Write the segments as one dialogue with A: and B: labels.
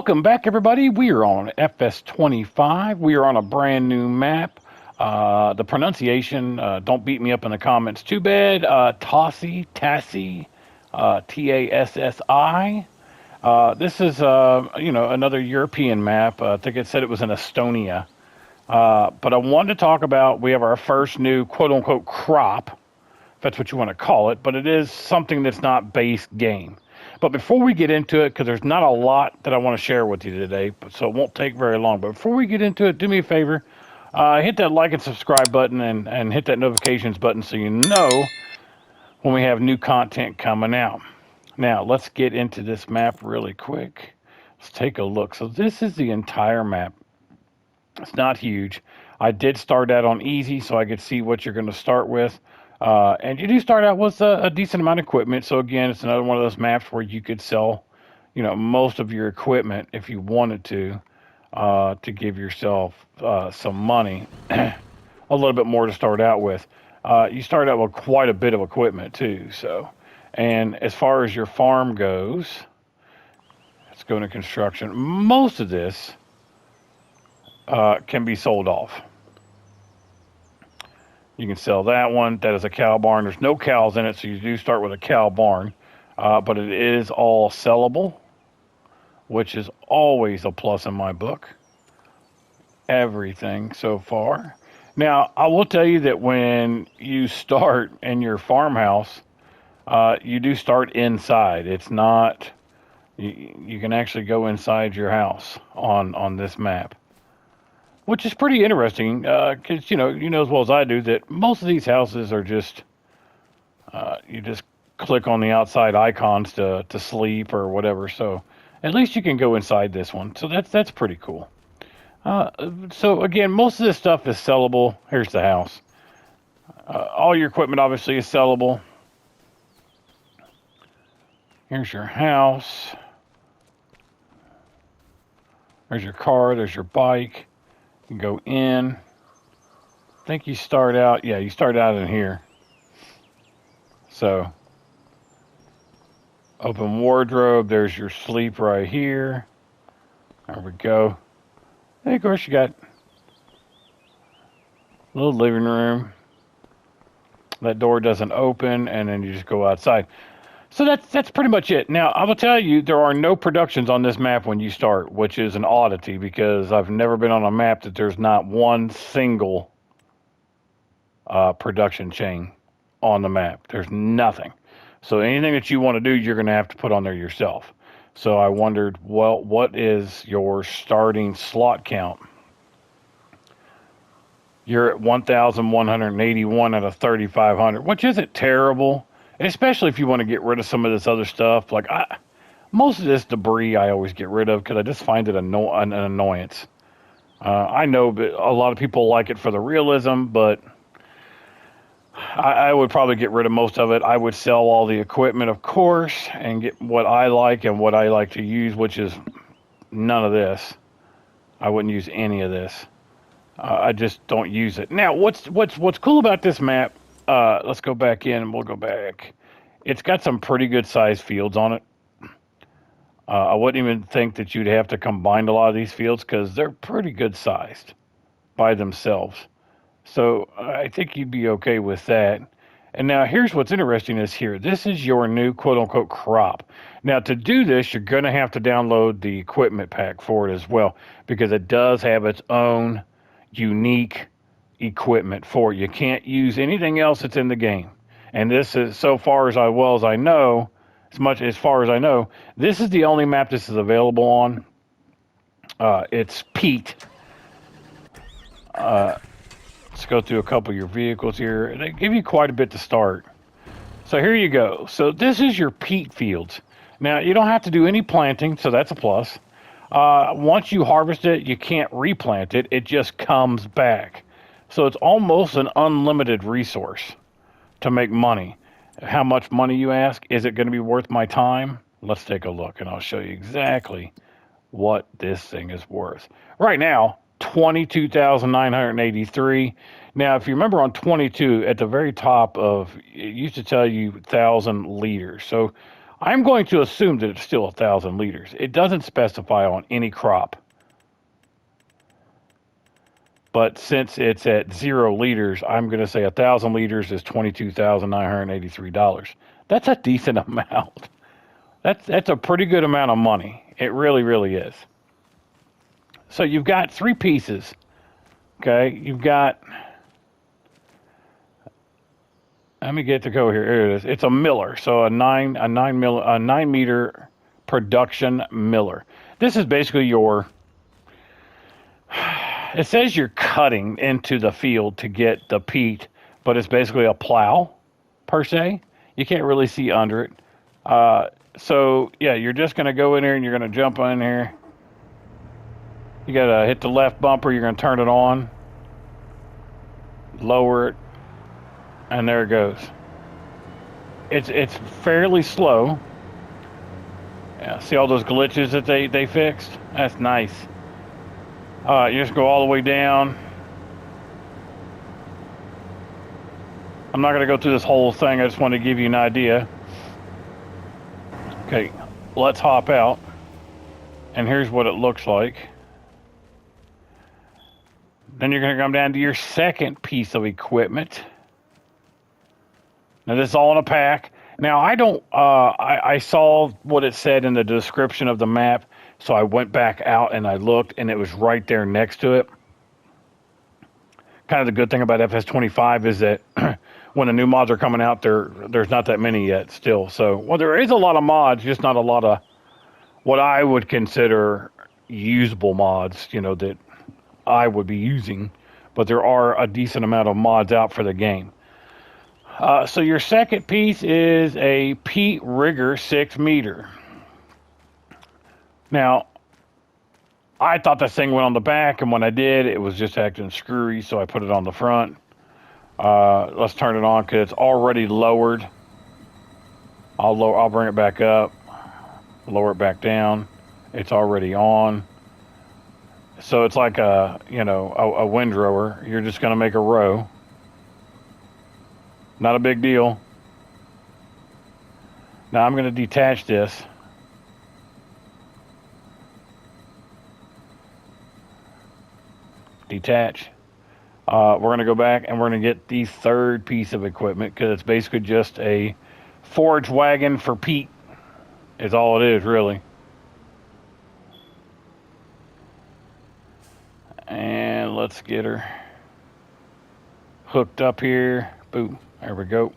A: Welcome back, everybody. We are on FS25. We are on a brand new map. The pronunciation, don't beat me up in the comments too bad. Tassi, Tassi. This is, another European map. I think it said it was in Estonia. But I wanted to talk about, we have our first new quote-unquote crop, if that's what you want to call it, but it is something that's not base game. But before we get into it, because there's not a lot that I want to share with you today, so it won't take very long. But before we get into it, do me a favor, hit that like and subscribe button and hit that notifications button so you know when we have new content coming out. Now, let's get into this map really quick. Let's take a look. So this is the entire map. It's not huge. I did start out on easy so I could see what you're going to start with. And you do start out with a decent amount of equipment. So again, it's another one of those maps where you could sell, most of your equipment if you wanted to give yourself some money, a little bit more to start out with. You start out with quite a bit of equipment too. So, and as far as your farm goes, let's go into construction. Most of this can be sold off. You can sell that one. That is a cow barn. There's no cows in it, so you do start with a cow barn. But it is all sellable, which is always a plus in my book. Everything so far. Now, I will tell you that when you start in your farmhouse, you do start inside. It's not, you can actually go inside your house on this map. Which is pretty interesting, because, you know as well as I do that most of these houses are just, you just click on the outside icons to sleep or whatever. So at least you can go inside this one. So that's pretty cool. So again, most of this stuff is sellable. Here's the house. All your equipment obviously is sellable. Here's your house. There's your car. There's your bike. You go in. I think you start out, you start out in here. So, open wardrobe, there's your sleep right here. There we go. And of course you got a little living room. That door doesn't open, and then you just go outside. So that's pretty much it. Now, I will tell you, there are no productions on this map when you start, which is an oddity because I've never been on a map that there's not one single production chain on the map. There's nothing. So anything that you want to do, you're going to have to put on there yourself. So I wondered, well, what is your starting slot count? You're at 1,181 out of 3,500, which isn't terrible. Especially if you want to get rid of some of this other stuff. Like, most of this debris I always get rid of because I just find it an annoyance. I know that a lot of people like it for the realism, but I would probably get rid of most of it. I would sell all the equipment, of course, and get what I like and what I like to use, which is none of this. I wouldn't use any of this. I just don't use it. Now, what's cool about this map? Let's go back in and we'll go back. It's got some pretty good sized fields on it. I wouldn't even think that you'd have to combine a lot of these fields because they're pretty good sized by themselves. So I think you'd be okay with that. And now here's what's interesting is here. This is your new quote unquote crop. Now to do this, you're going to have to download the equipment pack for it as well because it does have its own unique equipment for it. You can't use anything else that's in the game. And this is, so far as I know, this is the only map this is available on. It's Peat. Let's go through a couple of your vehicles here. They give you quite a bit to start. So here you go. So this is your peat fields. Now, you don't have to do any planting, so that's a plus. Once you harvest it, you can't replant it. It just comes back. So it's almost an unlimited resource to make money. How much money, you ask? Is it going to be worth my time? Let's take a look, and I'll show you exactly what this thing is worth. Right now, 22,983. Now, if you remember on 22, at the very top of, it used to tell you 1,000 liters. So I'm going to assume that it's still 1,000 liters. It doesn't specify on any crop. But since it's at 0 liters, I'm going to say 1,000 liters is $22,983. That's a decent amount. That's a pretty good amount of money. It really, really is. So you've got 3 pieces. Okay, you've got. Let me get to go here. Here it is. It's a miller, so a 9 meter production miller. This is basically your. It says you're cutting into the field to get the peat, but it's basically a plow, per se. You can't really see under it. So, yeah, you're just going to go in here and you're going to jump in here. You got to hit the left bumper. You're going to turn it on. Lower it. And there it goes. It's fairly slow. Yeah, see all those glitches that they fixed? That's nice. You just go all the way down. I'm not going to go through this whole thing. I just want to give you an idea. Okay, let's hop out. And here's what it looks like. Then you're going to come down to your second piece of equipment. Now, this is all in a pack. Now, I don't, I saw what it said in the description of the map, so I went back out and I looked, and it was right there next to it. Kind of the good thing about FS25 is that when the new mods are coming out, there's not that many yet still. So, well, there is a lot of mods, just not a lot of what I would consider usable mods, that I would be using. But there are a decent amount of mods out for the game. So your second piece is a Peat rigger 6 meter. Now, I thought this thing went on the back, and when I did, it was just acting screwy, so I put it on the front. Let's turn it on because it's already lowered. I'll bring it back up, lower it back down. It's already on. So it's like a windrower. You're just going to make a row. Not a big deal. Now I'm going to detach this. Detach. We're going to go back and we're going to get the third piece of equipment because it's basically just a forage wagon for peat. Is all it is, really. And let's get her hooked up here. Boom. There we go.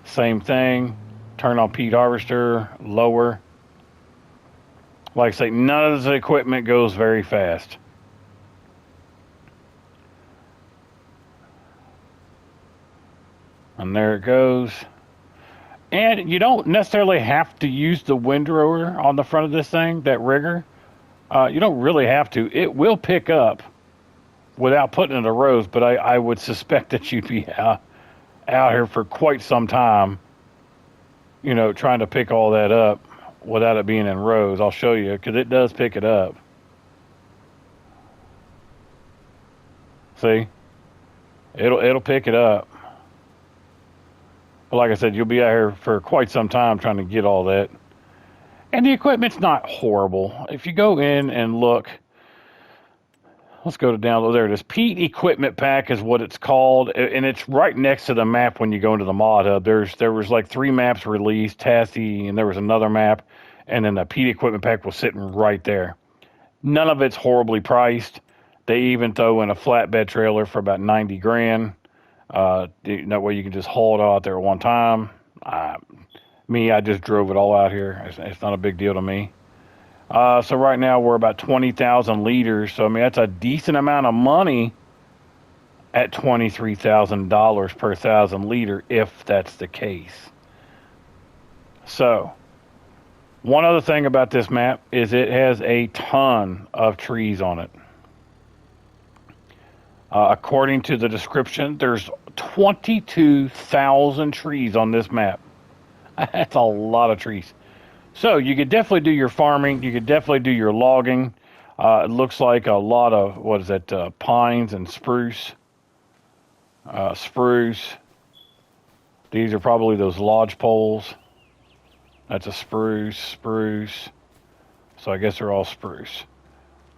A: Same thing. Turn on peat harvester. Lower. Like I say, none of the equipment goes very fast. And there it goes. And you don't necessarily have to use the windrower on the front of this thing, that rigger. You don't really have to. It will pick up without putting it in a rows, but I would suspect that you'd be out here for quite some time, trying to pick all that up without it being in rows. I'll show you, because it does pick it up. See? It'll pick it up. But like I said, you'll be out here for quite some time trying to get all that. And the equipment's not horrible. If you go in and look, let's go to download. There it is. Peat Equipment Pack is what it's called. And it's right next to the map when you go into the mod hub. There was like 3 maps released, Tassi, and there was another map. And then the Peat Equipment Pack was sitting right there. None of it's horribly priced. They even throw in a flatbed trailer for about 90 grand. That way you can just haul it out there at one time. I just drove it all out here. It's not a big deal to me. So right now we're about 20,000 liters. So, that's a decent amount of money at $23,000 per 1,000 liter, if that's the case. So, one other thing about this map is it has a ton of trees on it. According to the description, there's 22,000 trees on this map. That's a lot of trees. So you could definitely do your farming. You could definitely do your logging. It looks like a lot of, pines and spruce. These are probably those lodge poles. That's a spruce. So I guess they're all spruce.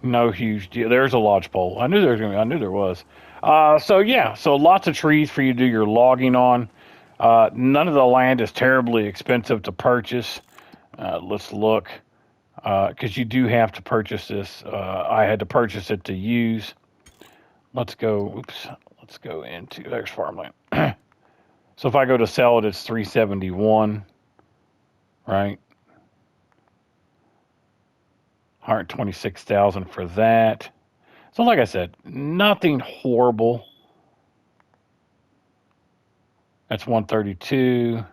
A: No huge deal. There's a lodge pole. I knew there was. So yeah, so lots of trees for you to do your logging on. None of the land is terribly expensive to purchase. Let's look, because you do have to purchase this. I had to purchase it to use. Let's go. Oops. Let's go into. There's farmland. So if I go to sell it, it's $371, right? 126,000 for that. So like I said, nothing horrible. That's 132.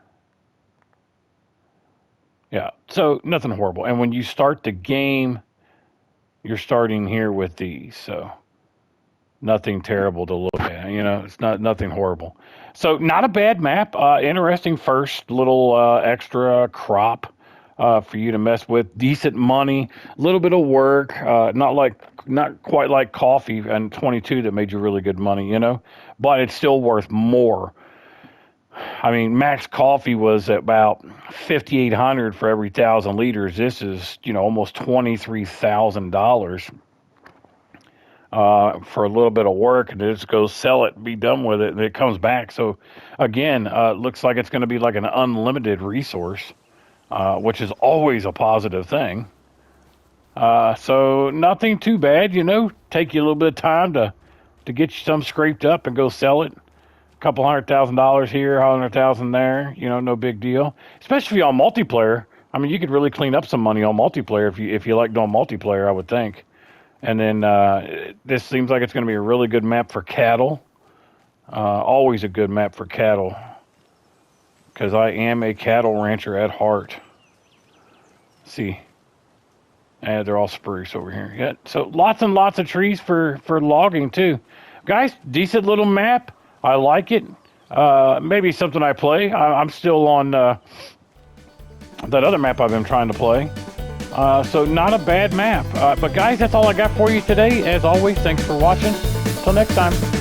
A: Yeah, so nothing horrible. And when you start the game, you're starting here with these. So nothing terrible to look at. You know, it's nothing horrible. So not a bad map. Interesting first little extra crop for you to mess with. Decent money, a little bit of work. Not quite like coffee and 22 that made you really good money, you know, but it's still worth more. I mean, max coffee was about 5,800 for every 1,000 liters. This is, you know, almost $23,000 for a little bit of work, and just go sell it, be done with it, and it comes back. So again, looks like it's going to be like an unlimited resource, which is always a positive thing. So nothing too bad, you know. Take you a little bit of time to get you some scraped up and go sell it. A couple $100,000 here, 100,000 there. You know, no big deal. Especially on multiplayer. I mean, you could really clean up some money on multiplayer if you like doing multiplayer, I would think. And then this seems like it's going to be a really good map for cattle. Always a good map for cattle, because I am a cattle rancher at heart. Let's see. They're all spruce over here. Yeah, so lots and lots of trees for logging too. Guys, decent little map. I like it. Maybe something I play. I'm still on that other map I've been trying to play. So not a bad map. But guys, that's all I got for you today. As always, thanks for watching. Till next time.